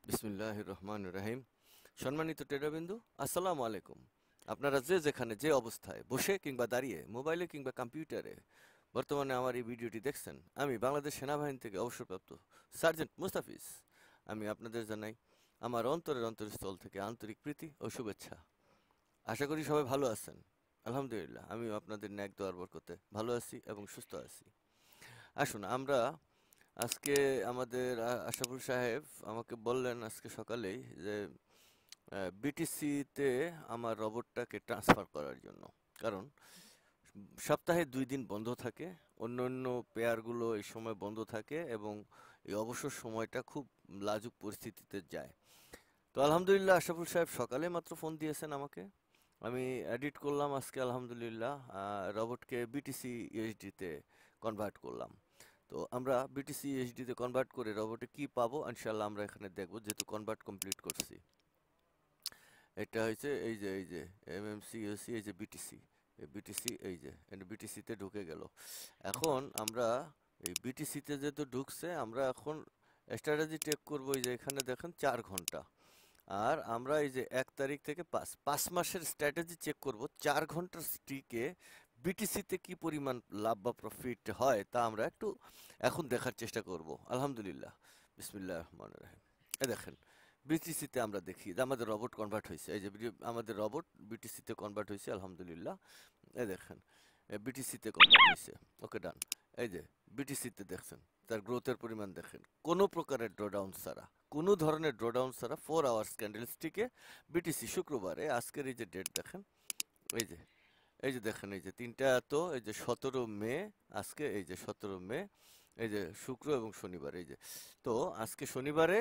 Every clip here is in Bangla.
বিসমিল্লাহির রহমানির রহিম। সম্মানিত ট্রেডারবৃন্দু, আসসালামু আলাইকুম। আপনারা যে যেখানে যে অবস্থায় বসে কিংবা দাঁড়িয়ে মোবাইলে কিংবা কম্পিউটারে বর্তমানে আমার এই ভিডিওটি দেখছেন, আমি বাংলাদেশ সেনাবাহিনী থেকে অবসরপ্রাপ্ত সার্জেন্ট মুস্তাফিজ। আমি আপনাদের জানাই আমার অন্তরের অন্তরস্থল থেকে আন্তরিক প্রীতি ও শুভেচ্ছা। আশা করি সবাই ভালো আছেন। আলহামদুলিল্লাহ, আমিও আপনাদের ন্যাক দোয়ার বরকতে ভালো আছি এবং সুস্থ আছি। আসুন আমরা আজকে আমাদের আশরাফুল সাহেব আমাকে বললেন আজকে সকালেই যে বিটিসিতে আমার রোবটটাকে ট্রান্সফার করার জন্য। কারণ সপ্তাহে 2 দিন বন্ধ থাকে, অন্য অন্য পেয়ারগুলো এই সময় বন্ধ থাকে এবং এই অবসর সময়টা খুব লাজুক পরিস্থিতিতে যায়। তো আলহামদুলিল্লাহ আশরাফুল সাহেব সকালে মাত্র ফোন দিয়েছেন আমাকে। আমি এডিট করলাম আজকে আলহামদুলিল্লাহ, রোবটকে বিটিসি ইউএসডিতে কনভার্ট করলাম। তো আমরা বিটিসি ইউএসডিতে কনভার্ট করে রোবটে কি পাবো ইনশাল্লাহ আমরা এখানে দেখবো, যেহেতু কনভার্ট কমপ্লিট করছি। এটা হয়েছে এই যে এমএমসি ইউসি, এই যে বিটিসি, এই বিটিসি, এই যে বিটিসিতে ঢুকে গেল। এখন আমরা এই বিটিসিতে যেহেতু ঢুকছে, আমরা এখন স্ট্র্যাটেজি চেক করবো। এই যে এখানে দেখেন 4 ঘন্টা, আর আমরা এই যে 1 তারিখ থেকে 5 মাসের স্ট্র্যাটেজি চেক করব। 4 ঘন্টার স্ট্রিকে বিটিসিতে কি পরিমাণ লাভ বা প্রফিট হয় তা আমরা একটু এখন দেখার চেষ্টা করব। আলহামদুলিল্লাহ, বিসমিল্লাহ রহমান রহিম। এই দেখেন বিটিসিতে আমরা দেখি যে আমাদের রোবট কনভার্ট হয়েছে। এই যে আমাদের রোবট বিটিসিতে কনভার্ট হয়েছে আলহামদুলিল্লাহ। এই দেখেন বিটিসিতে কনভার্ট হয়েছে। ওকে, ডান। এই যে বিটিসিতে দেখছেন তার গ্রোথের পরিমাণ দেখেন, কোনো প্রকারের ড্রডাউন ছাড়া, কোনো ধরনের ড্রডাউন ছাড়া 4 আওয়ার্স ক্যান্ডেলস্টিকে বিটিসি শুক্রবারে, আজকের এই যে ডেট দেখেন, এই যে এই যে দেখেন এই যে তিনটা, তো এই যে 17 মে, আজকে এই যে 17 মে, এই যে শুক্র এবং শনিবার। এই যে তো আজকে শনিবারে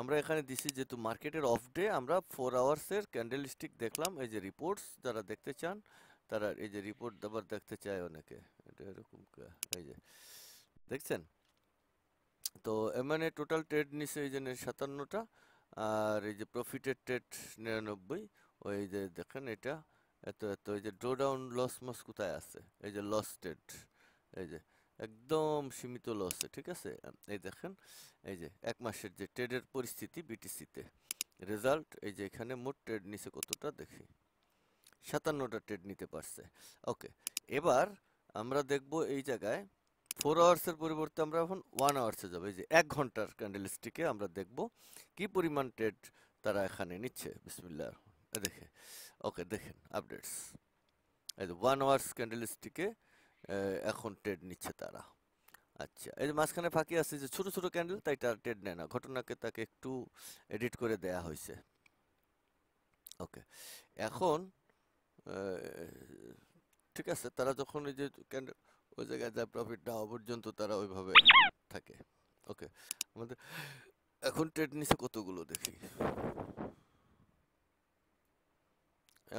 আমরা এখানে দিছি, যেহেতু মার্কেটের অফ ডে, আমরা 4 আওয়ার্সের ক্যান্ডেল স্টিক দেখলাম। এই যে রিপোর্টস যারা দেখতে চান তারা এই যে রিপোর্ট আবার দেখতে চায় অনেকে, এটা এরকম এই যে দেখছেন। তো মানে টোটাল ট্রেড নিছে এই যে 57টা, আর এই যে প্রফিটেড ট্রেড 99। ওই যে দেখেন এটা এত এত, এই যে ড্র ডাউন লস মস কোথায় আছে, এই যে লস ট্রেড, এই যে একদম সীমিত লসে, ঠিক আছে। এই দেখেন এই যে 1 মাসের যে ট্রেডের পরিস্থিতি বিটিসিতে রেজাল্ট, এই যে এখানে মোট ট্রেড নিছে কতটা দেখি, 57টা ট্রেড নিতে পারছে। ওকে, এবার আমরা দেখব এই জায়গায় 4 আওয়ার্সের পরিবর্তে আমরা এখন 1 আওয়ার্সে যাবো। এই যে 1 ঘন্টার ক্যান্ডেল স্টিকে আমরা দেখব কি পরিমাণ ট্রেড তারা এখানে নিচ্ছে। বিসমিল্লাহ দেখে, ওকে দেখেন আপডেটস, এই যে 1 আওয়ার্স ক্যান্ডেল স্টিকে এখন ট্রেড নিচ্ছে তারা। আচ্ছা, এই যে মাঝখানে ফাঁকি আছে যে ছোট ছোট ক্যান্ডেল, তাই তার ট্রেড নেয় না, ঘটনাকে তাকে একটু এডিট করে দেয়া হয়েছে। ওকে, এখন ঠিক আছে, তারা যখন এই যে ক্যান্ডেল ওই জায়গায় যায়, প্রফিট না হওয়া পর্যন্ত তারা ওইভাবে থাকে। ওকে, আমাদের এখন ট্রেড নিছে কতগুলো দেখি,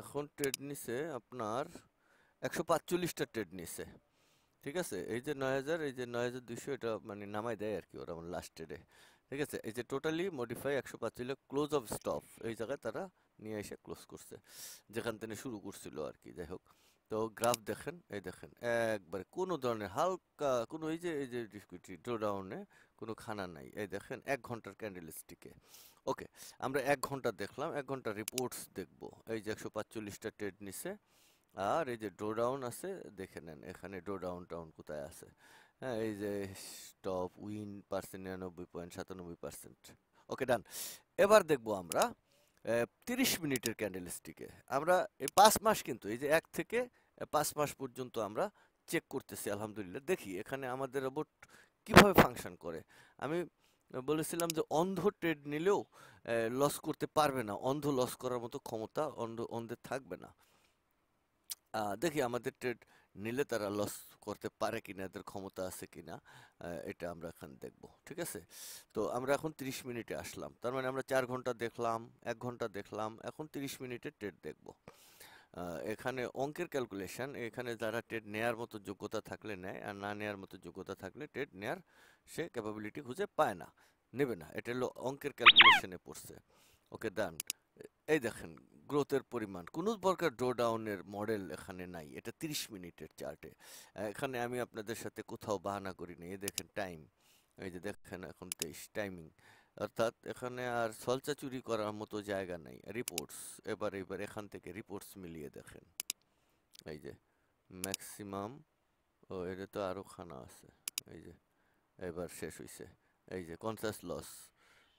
এখন ট্রেড নিছে আপনার 145টা ট্রেড নিছে। ঠিক আছে, এই যে 9000, এই যে 9200, এটা মানে নামাই দেয় আর কি ওরা আমার লাস্ট ট্রেডে। ঠিক আছে, এই যে totally modify 145, close of stop এই জায়গায় তারা নিয়ে এসে ক্লোজ করছে যেখান থেকে শুরু করছিল আর কি। যাই হোক, তো গ্রাফ দেখেন, এই দেখেন একবারে কোনো ধরনের হালকা কোনো এই যে ডিসকুইটি ড্রোডাউনে কোনো খানা নাই। এই দেখেন 1 ঘন্টার ক্যান্ডেল স্টিকে। ওকে, আমরা 1 ঘন্টা দেখলাম, 1 ঘন্টার রিপোর্টস দেখবো। এই যে 145টা ট্রেড নিছে, আর এই যে ড্র ডাউন আছে, দেখে নেন এখানে ড্র ডাউন টাউন কোথায় আছে। হ্যাঁ, এই যে স্টপ উইন পার্সেন্ট 99.97%। ওকে, ডান। এবার দেখবো আমরা 30 মিনিটের ক্যান্ডেল স্টিকে। আমরা এই 5 মাস, কিন্তু এই যে 1 থেকে 5 মাস পর্যন্ত আমরা চেক করতেছি আলহামদুলিল্লাহ। দেখি এখানে আমাদের রোবট কিভাবে ফাংশন করে। আমি বলেছিলাম যে অন্ধ ট্রেড নিলেও লস করতে পারবে না, অন্ধ লস করার মতো ক্ষমতা অন্ধের থাকবে না। দেখি আমাদের ট্রেড নিলে তারা লস করতে পারে কিনা, এদের ক্ষমতা আছে কিনা, এটা আমরা এখন দেখব। ঠিক আছে, তো আমরা এখন 30 মিনিটে আসলাম, তার মানে আমরা 4 ঘন্টা দেখলাম, 1 ঘন্টা দেখলাম, এখন 30 মিনিটের ট্রেড দেখব। এখানে অঙ্কের ক্যালকুলেশন, এখানে যারা ট্রেড নেয়ার মতো যোগ্যতা থাকলে নেয়, আর না নেয়ার মতো যোগ্যতা থাকলে ট্রেড নেয়ার সে ক্যাপাবিলিটি খুঁজে পায় না, নেবে না। এটা হলো অঙ্কের ক্যালকুলেশনে পড়ছে। ওকে, ডান। এই দেখেন গ্রোথের পরিমাণ, কোনো প্রকার ড্র ডাউনের মডেল এখানে নাই, এটা 30 মিনিটের চার্টে। এখানে আমি আপনাদের সাথে কোথাও বাহানা করি নি। এই দেখেন টাইম, এই যে দেখেন এখন 23 টাইমিং, অর্থাৎ এখানে আর ছলচাতুরি করার মতো জায়গা নাই। রিপোর্টস, এবার এখান থেকে রিপোর্টস মিলিয়ে দেখেন। এই যে ম্যাক্সিমাম, ও এটা তো আরো খানা আছে। এই যে এবার শেষ হইছে। এই যে কনসাস লস,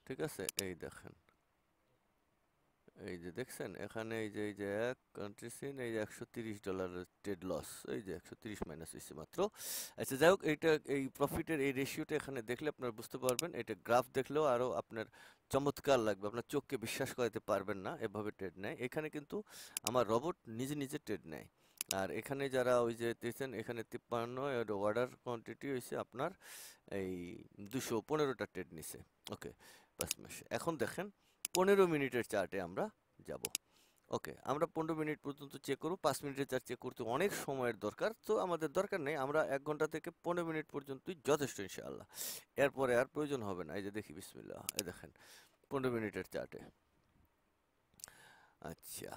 ঠিক আছে, এই দেখেন, এই যে দেখছেন এখানে, এই যে এক কান্ট্রি সিন, এই যে $130 ট্রেড লস, এই যে 130 মাইনাস হয়েছে মাত্র। আচ্ছা যাই হোক, এইটা এই প্রফিটের এই রেশিওটা এখানে দেখলে আপনারা বুঝতে পারবেন। এটা গ্রাফ দেখলেও আরো আপনার চমৎকার লাগবে, আপনার চোখকে বিশ্বাস করাতে পারবেন না এভাবে ট্রেড নেয়। এখানে কিন্তু আমার রোবট নিজে নিজে ট্রেড নেয়। আর এখানে যারা ওই যে দেখছেন এখানে 53 অর্ডার কোয়ান্টিটি হয়েছে আপনার এই 215টা ট্রেড নিছে। ওকে, 5 মাসে। এখন দেখেন 15 মিনিটের চার্টে আমরা যাব। ওকে, আমরা 15 মিনিট পর্যন্ত চেক করব। 5 মিনিটের চার্ট চেক করতে অনেক সময়ের দরকার, তো আমাদের দরকার নেই। আমরা 1 ঘন্টা থেকে 15 মিনিট পর্যন্তই যথেষ্ট ইনশাআল্লাহ। এরপরে আর প্রয়োজন হবে না। এই যে দেখি, বিসমিল্লাহ, এই দেখেন 15 মিনিটের চার্টে। আচ্ছা,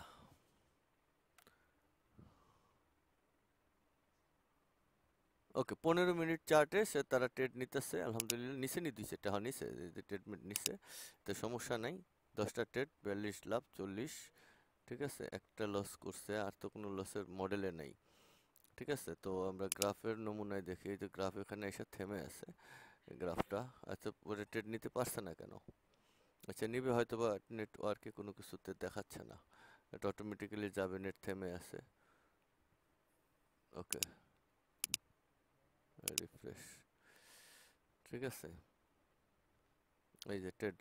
ওকে, 15 মিনিট চার্টে সে তারা ট্রেড নিতেছে, আলহামদুলিল্লাহ। নিচে নি 2 সেটটা, হ্যাঁ নিচে, ট্রেডমেন্ট নিচে, তো সমস্যা নাই। 10টা ট্রেড, 42 লাভ, 40, ঠিক আছে। একটা লস করছে, আর তো কোনো লসের মডেলে নাই, ঠিক আছে। তো আমরা গ্রাফের নমুনায় দেখি, এই যে গ্রাফ এখানে এসে থেমে আছে এই গ্রাফটা। আচ্ছা, পরে ট্রেড নিতে পারছে না কেন? আচ্ছা, নিবে হয়তো বা নেটওয়ার্কে কোনো কিছুতে দেখাচ্ছে না, এটা অটোমেটিক্যালি যাবে, নেট থেমে আছে। ওকে, রিফ্রেশ, ঠিক আছে। এই যে ট্রেড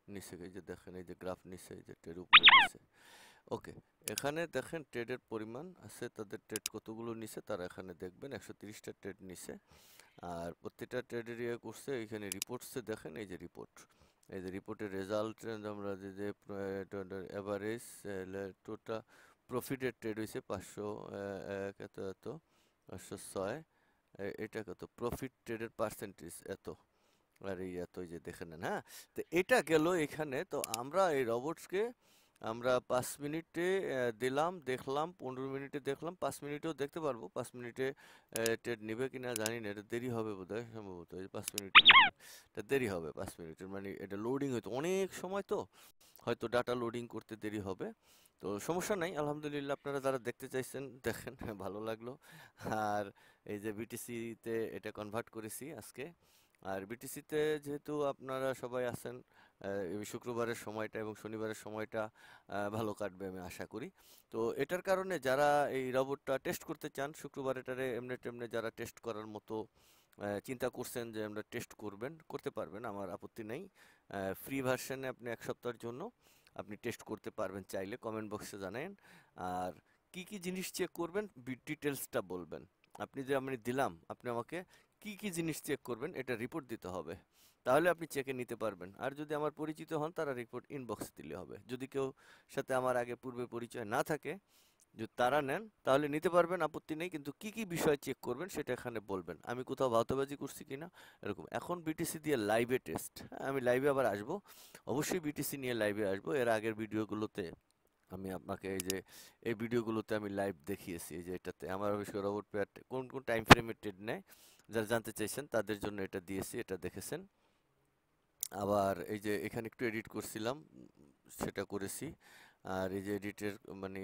নিচে, এই যে দেখেন, এই যে গ্রাফ নিচে, এই যে ট্রেড উপরে নিচে। ওকে, এখানে দেখেন ট্রেডের পরিমাণ আছে, তাদের ট্রেড কতগুলো নিছে তারা এখানে দেখবেন। 130টা ট্রেড নিছে, আর প্রত্যেকটা ট্রেডের ইয়ে করছে। এখানে রিপোর্টসে দেখেন, এই যে রিপোর্ট, এই যে রিপোর্টের রেজাল্ট আমরা যে এভারেজ টোটাল প্রফিটের ট্রেড হয়েছে 500, এত এত 506, এটা কত প্রফিট ট্রেডের পার্সেন্টেজ এত, আর এই এত, এই যে দেখে নেন। হ্যাঁ, তো এটা গেল এখানে। তো আমরা এই রোবটসকে আমরা 5 মিনিটে দিলাম, দেখলাম, 15 মিনিটে দেখলাম, 5 মিনিটেও দেখতে পারবো। 5 মিনিটে ট্রেড নেবে কিনা জানি না, এটা দেরি হবে বোধহয়, সম্ভবত। এই 5 মিনিটে এটা দেরি হবে। 5 মিনিটের মানে এটা লোডিং হইতো অনেক সময়, তো হয়তো ডাটা লোডিং করতে দেরি হবে। তো সমস্যা নাই, আলহামদুলিল্লাহ। আপনারা যারা দেখতে চাইছেন দেখেন, ভালো লাগলো। আর এই যে বিটিসিতে এটা কনভার্ট করেছি আজকে। আর বিটিসিতে যেহেতু আপনারা সবাই আছেন, এই শুক্রবারের সময়টা এবং শনিবারের সময়টা ভালো কাটবে আমি আশা করি। তো এটার কারণে যারা এই রোবটটা টেস্ট করতে চান, শুক্রবার এটারে এমনি টেমনে যারা টেস্ট করার মতো চিন্তা করছেন যে আমরা টেস্ট করবেন, করতে পারবেন, আমার আপত্তি নেই। ফ্রি ভার্সনে আপনি 1 সপ্তাহের জন্য আপনি টেস্ট করতে পারবেন, চাইলে কমেন্ট বক্সে জানান। আর কি কি জিনিস চেক করবেন ডিটেলসটা বলবেন। আপনি যে আমি দিলাম, আপনি আমাকে কি কি জিনিস চেক করবেন এটা রিপোর্ট দিতে হবে, তাহলে আপনি চেকে নিতে পারবেন। আর যদি আমার পরিচিত হন, তারা রিপোর্ট ইনবক্সে দিলে হবে। যদি কেউ সাথে আমার আগে পূর্বে পরিচয় না থাকে, যদি তারা নেন তাহলে নিতে পারবেন, আপত্তি নেই। কিন্তু কি কি বিষয় চেক করবেন সেটা এখানে বলবেন, আমি কোথাও ভাওতাবাজি করছি কিনা এরকম। এখন বিটিসি দিয়ে লাইভে টেস্ট, আমি লাইভে আবার আসবো, অবশ্যই বিটিসি নিয়ে লাইভে আসবো। এর আগের ভিডিওগুলোতে আমি আপনাকে এই যে এই ভিডিওগুলোতে আমি লাইভ দেখিয়েছি। এই যে এটাতে আমার অবশ্যই রোবট পেয়ার কোন কোন টাইম ফ্রেমে ট্রেড নেয়, যারা জানতে চাইছেন তাদের জন্য এটা দিয়েছি, এটা দেখেছেন। আবার এই যে এখানে একটু এডিট করছিলাম, সেটা করেছি। আর এই যে এডিটের মানে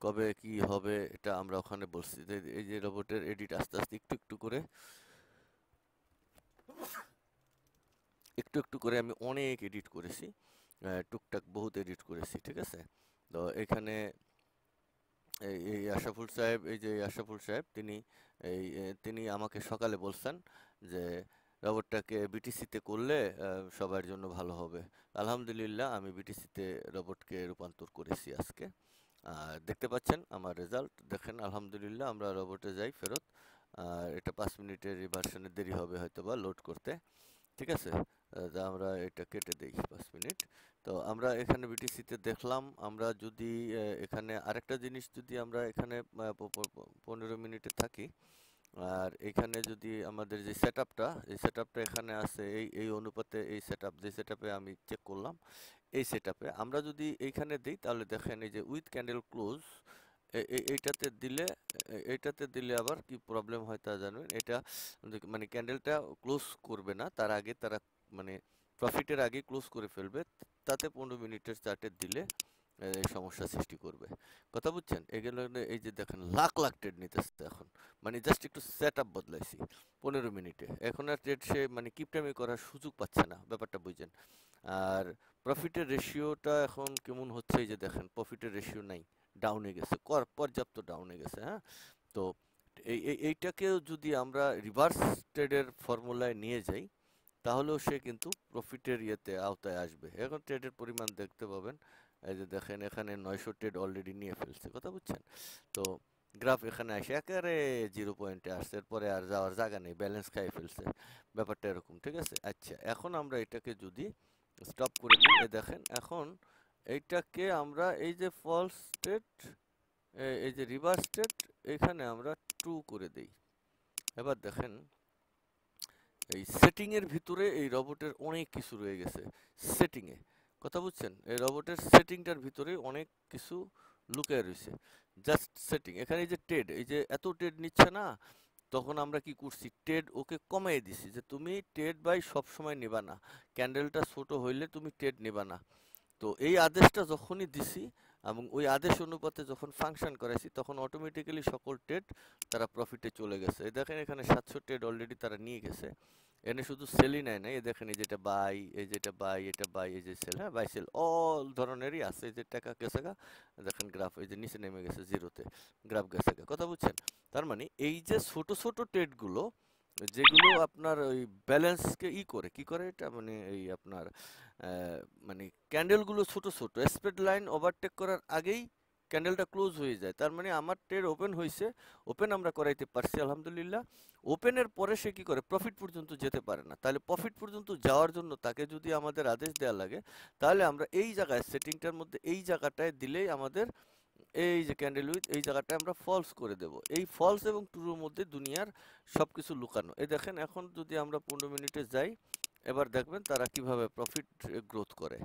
কবে কি হবে এটা আমরা ওখানে বলছি। এই যে রোবটের এডিট আস্তে আস্তে একটু একটু করে, একটু একটু করে আমি অনেক এডিট করেছি, টুকটাক বহুত এডিট করেছি, ঠিক আছে। তো এখানে এই আশরাফুল সাহেব, এই যে আশরাফুল সাহেব, তিনি আমাকে সকালে বলছেন যে রোবটটাকে বিটিসিতে করলে সবার জন্য ভালো হবে। আলহামদুলিল্লাহ, আমি বিটিসিতে রোবটকে রূপান্তর করেছি আজকে। আর দেখতে পাচ্ছেন আমার রেজাল্ট দেখেন, আলহামদুলিল্লাহ। আমরা রোবটে যাই ফেরত। আর এটা 5 মিনিটের রিভার্সনে দেরি হবে হয়তো বা লোড করতে, ঠিক আছে। তা আমরা এটা কেটে দেই 5 মিনিট। তো আমরা এখানে বিটিসিতে দেখলাম। আমরা যদি এখানে আরেকটা জিনিস, যদি আমরা এখানে 15 মিনিটে থাকি, আর এখানে যদি আমাদের যে সেটআপটা, এই সেটআপটা এখানে আছে, এই অনুপাতে এই সেটআপ, যে সেটআপে আমি চেক করলাম, এই সেটআপে আমরা যদি এইখানে দিই, তাহলে দেখেন এই যে উইথ ক্যান্ডেল ক্লোজ, এইটাতে দিলে, এইটাতে দিলে আবার কি প্রবলেম হয় তা জানবেন। এটা মানে ক্যান্ডেলটা ক্লোজ করবে না, তার আগে তারা মানে প্রফিটের আগে ক্লোজ করে ফেলবে, তাতে 15 মিনিটের চার্টে দিলে সমস্যা সৃষ্টি করবে। কথা বুঝছেন? এগুলো এই যে দেখেন লাখ লাখ ট্রেড নিতেছে এখন, মানে জাস্ট একটু সেট আপ বদলাইছি 15 মিনিটে, এখন আর ট্রেড সে মানে কিপটামি করার সুযোগ পাচ্ছে না, ব্যাপারটা বুঝছেন? আর প্রফিটের রেশিওটা এখন কেমন হচ্ছে, এই যে দেখেন প্রফিটের রেশিও নাই, ডাউনে গেছে, পর্যাপ্ত ডাউনে গেছে। হ্যাঁ, তো এইটাকেও যদি আমরা রিভার্স ট্রেডের ফর্মুলায় নিয়ে যাই, তাহলেও সে কিন্তু প্রফিটের ইয়েতে আওতায় আসবে। এখন ট্রেডের পরিমাণ দেখতে পাবেন, এই যে দেখেন এখানে 900 ট্রেড অলরেডি নিয়ে ফেলছে। কথা বুঝছেন? তো গ্রাফ এখানে আসে একেবারে 0 পয়েন্টে আসছে, এরপরে আর যাওয়ার জায়গা নেই, ব্যালেন্স খাই ফেলছে, ব্যাপারটা এরকম। ঠিক আছে? আচ্ছা, এখন আমরা এটাকে যদি স্টপ করে দিই, দেখেন এখন এইটাকে আমরা এই যে ফলস স্টেট, এই যে রিভার্স স্টেট, এখানে আমরা ট্রু করে দেই। এবার দেখেন এই সেটিং এর ভিতরে এই রোবটের অনেক কিছু রয়ে গেছে সেটিং এ। কথা বুঝছেন? এই রোবটের সেটিংটার ভিতরে অনেক কিছু লুকায় রয়েছে। জাস্ট সেটিং, এখানে এই যে ট্রেড, এই যে এত ট্রেড নিচ্ছে না, তখন আমরা কি করছি, ট্রেড ওকে কমিয়ে দিছি যে তুমি ট্রেড বাই সব সময় নেবা না, ক্যান্ডেলটা ছোট হইলে তুমি ট্রেড নেবা না। তো এই আদেশটা যখনই দিছি এবং ওই আদেশ অনুপাতে যখন ফাংশন করাইছি, তখন অটোমেটিক্যালি সকল ট্রেড তারা প্রফিটে চলে গেছে। এই দেখেন এখানে 700 ট্রেড অলরেডি তারা নিয়ে গেছে। এনে শুধু সেলই নেয় না, এই দেখেন এই যেটা বাই, এই যেটা বাই, এটা বাই, এই যে সেল, হ্যাঁ বাই সেল অল ধরনেরই আছে। এই যে টাকা গেছে গা, দেখেন গ্রাফ এই যে নিচে নেমে গেছে জিরোতে, গ্রাফ গেছে গা। কথা বুঝছেন? তার মানে এই যে ছোট ছোট ট্রেডগুলো, যেগুলো আপনার ওই ব্যালেন্সকে করে কি করে, এটা মানে এই আপনার মানে ক্যান্ডেলগুলো ছোট ছোট স্প্রেড লাইন ওভারটেক করার আগেই ক্যান্ডেলটা ক্লোজ হয়ে যায়। তার মানে আমার ট্রেড ওপেন হয়েছে, ওপেন আমরা করাইতে পারছি আলহামদুলিল্লাহ। ওপেনের পরে সে কি করে, প্রফিট পর্যন্ত যেতে পারে না। তাহলে প্রফিট পর্যন্ত যাওয়ার জন্য তাকে যদি আমাদের আদেশ দেওয়া লাগে, তাহলে আমরা এই জায়গায় সেটিংটার মধ্যে এই জায়গাটায় দিলেই আমাদের এই যে ক্যান্ডেল উইথ, এই জায়গাটায় আমরা ফলস করে দেব। এই ফলস এবং ট্রুর মধ্যে দুনিয়ার সবকিছু লুকানো। এই দেখেন এখন যদি আমরা 15 মিনিটে যাই, এবার দেখবেন তারা কিভাবে প্রফিট গ্রোথ করে।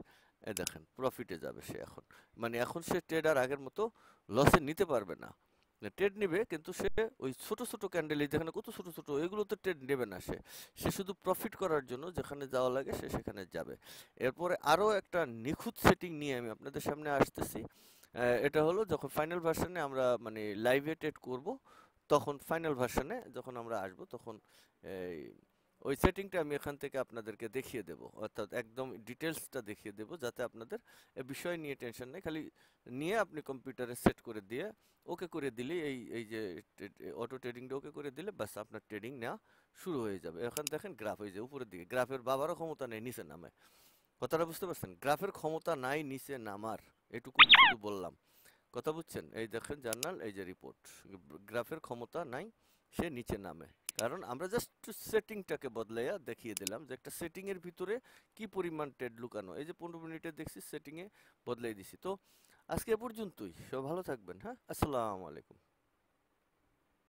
এই দেখেন প্রফিটে যাবে সে এখন, মানে এখন সে ট্রেড আর আগের মতো লসে নিতে পারবে না। ট্রেড নিবে কিন্তু সে ওই ছোট ছোট ক্যান্ডেল, যেখানে কত ছোট ছোট, এগুলো তো ট্রেড নেবে না সে। সে শুধু প্রফিট করার জন্য যেখানে যাওয়া লাগে সে সেখানে যাবে। এরপরে আরো একটা নিখুঁত সেটিং নিয়ে আমি আপনাদের সামনে আসতেছি। এটা হলো যখন ফাইনাল ভার্সনে আমরা মানে লাইভে ট্রেড করব, তখন ফাইনাল ভার্সনে যখন আমরা আসব, তখন এই ওই সেটিংটা আমি এখান থেকে আপনাদেরকে দেখিয়ে দেব, অর্থাৎ একদম ডিটেলসটা দেখিয়ে দেব, যাতে আপনাদের এ বিষয় নিয়ে টেনশন নেই। খালি নিয়ে আপনি কম্পিউটারে সেট করে দিয়ে ওকে করে দিলেই এই এই যে অটো ট্রেডিংটা ওকে করে দিলে বাস আপনার ট্রেডিং নেওয়া শুরু হয়ে যাবে। এখন দেখেন গ্রাফ এই যে উপরের দিকে, গ্রাফের বাবারও ক্ষমতা নেই নিচে নামে। কথাটা বুঝতে পারছেন? গ্রাফের ক্ষমতা নাই নিচে নামার, এটুকু শুধু বললাম। কথা বুঝছেন? এই দেখেন জার্নাল, এই যে রিপোর্ট, গ্রাফের ক্ষমতা নাই, সে নিচে নামে। কারণ আমরা জাস্ট সেটিংটাকে বদলাইয়া দেখিয়ে দিলাম যে একটা সেটিং এর ভিতরে কি পরিমাণ ট্রেড লুকানো। এই যে 15 মিনিটে দেখছি সেটিং এ বদলাই দিছি। তো আজকে এ পর্যন্তই, সব ভালো থাকবেন। হ্যাঁ, আসসালামু আলাইকুম।